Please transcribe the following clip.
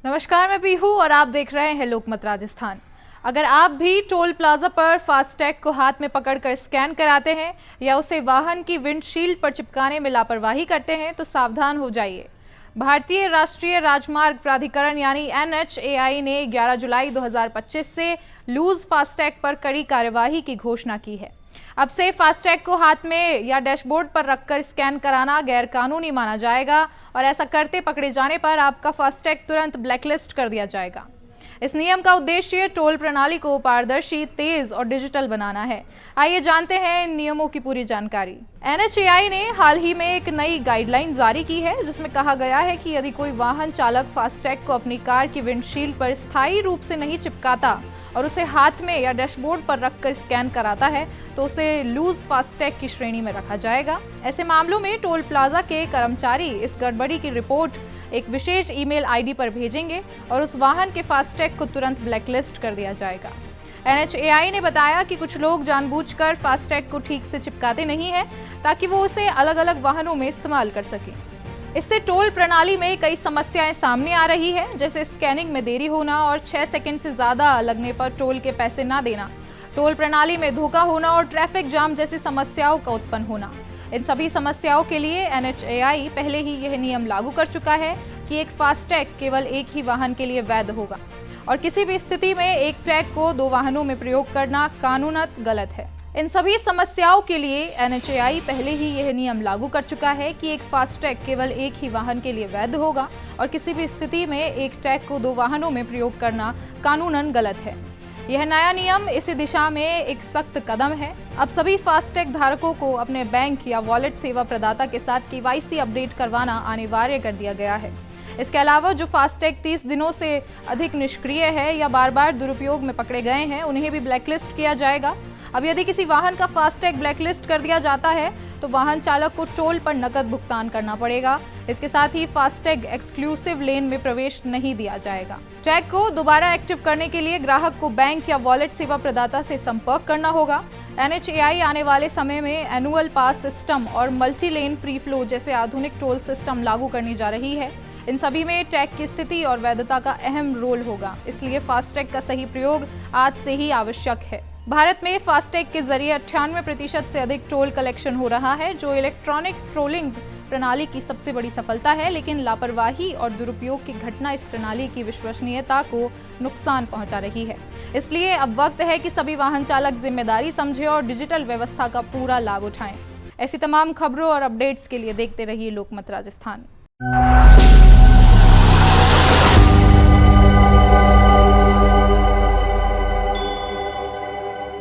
नमस्कार, मैं पीहू और आप देख रहे हैं लोकमत राजस्थान। अगर आप भी टोल प्लाजा पर फास्टैग को हाथ में पकड़कर स्कैन कराते हैं या उसे वाहन की विंडशील्ड पर चिपकाने में लापरवाही करते हैं तो सावधान हो जाइए। भारतीय राष्ट्रीय राजमार्ग प्राधिकरण यानी NHAI ने 11 जुलाई 2025 से लूज फास्टैग पर कड़ी कार्यवाही की घोषणा की है। अब से फास्टैग को हाथ में या डैशबोर्ड पर रखकर स्कैन कराना गैर कानूनी माना जाएगा और ऐसा करते पकड़े जाने पर आपका फास्टैग तुरंत ब्लैकलिस्ट कर दिया जाएगा। इस नियम का उद्देश्य टोल प्रणाली को पारदर्शी, तेज और डिजिटल बनाना है। आइए जानते हैं इन नियमों की पूरी जानकारी। NHAI ने हाल ही में एक नई गाइडलाइन जारी की है जिसमें कहा गया है कि यदि कोई वाहन चालक फास्टैग को अपनी कार की विंडशील्ड पर स्थायी रूप से नहीं चिपकाता और उसे हाथ में या डैशबोर्ड पर रखकर स्कैन कराता है तो उसे लूज फास्टैग की श्रेणी में रखा जाएगा। ऐसे मामलों में टोल प्लाजा के कर्मचारी इस गड़बड़ी की रिपोर्ट एक विशेष ईमेल आईडी पर भेजेंगे और उस वाहन के फास्टैग को तुरंत ब्लैकलिस्ट कर दिया जाएगा। NHAI ने बताया कि कुछ लोग जानबूझकर फास्टैग को ठीक से चिपकाते नहीं हैं ताकि वो उसे अलग अलग वाहनों में इस्तेमाल कर सकें। इससे टोल प्रणाली में कई समस्याएं सामने आ रही है, जैसे स्कैनिंग में देरी होना और 6 सेकंड से ज़्यादा लगने पर टोल के पैसे ना देना, टोल प्रणाली में धोखा होना और ट्रैफिक जाम जैसी समस्याओं का उत्पन्न होना। इन सभी समस्याओं के लिए NHAI पहले ही यह नियम लागू कर चुका है कि एक फास्टैग केवल एक ही वाहन के लिए वैध होगा और किसी भी स्थिति में एक टैग को 2 वाहनों में प्रयोग करना कानूनत गलत है। इन सभी समस्याओं के लिए NHAI पहले ही यह नियम लागू कर चुका है कि एक फास्टैग केवल एक ही वाहन के लिए वैध होगा और किसी भी स्थिति में एक टैग को 2 वाहनों में प्रयोग करना कानूनन गलत है। यह नया नियम इसी दिशा में एक सख्त कदम है। अब सभी फास्टैग धारकों को अपने बैंक या वॉलेट सेवा प्रदाता के साथ KYC अपडेट करवाना अनिवार्य कर दिया गया है। इसके अलावा जो फास्टैग 30 दिनों से अधिक निष्क्रिय है या बार बार दुरुपयोग में पकड़े गए हैं, उन्हें भी ब्लैकलिस्ट किया जाएगा। अब यदि किसी वाहन का फास्टैग ब्लैकलिस्ट कर दिया जाता है तो वाहन चालक को टोल पर नकद भुगतान करना पड़ेगा। इसके साथ ही फास्टैग एक्सक्लूसिव लेन में प्रवेश नहीं दिया जाएगा। टैग को दोबारा एक्टिव करने के लिए ग्राहक को बैंक या वॉलेट सेवा प्रदाता से संपर्क करना होगा। NHAI आने वाले समय में एनुअल पास सिस्टम और मल्टी लेन फ्री फ्लो जैसे आधुनिक टोल सिस्टम लागू करने जा रही है। इन सभी में टैग की स्थिति और वैधता का अहम रोल होगा, इसलिए फास्टैग का सही प्रयोग आज से ही आवश्यक है। भारत में फास्टैग के जरिए 98% से अधिक टोल कलेक्शन हो रहा है, जो इलेक्ट्रॉनिक टोलिंग प्रणाली की सबसे बड़ी सफलता है। लेकिन लापरवाही और दुरुपयोग की घटना इस प्रणाली की विश्वसनीयता को नुकसान पहुंचा रही है। इसलिए अब वक्त है कि सभी वाहन चालक जिम्मेदारी समझें और डिजिटल व्यवस्था का पूरा लाभ उठाएं। ऐसी तमाम खबरों और अपडेट्स के लिए देखते रहिए लोकमत राजस्थान।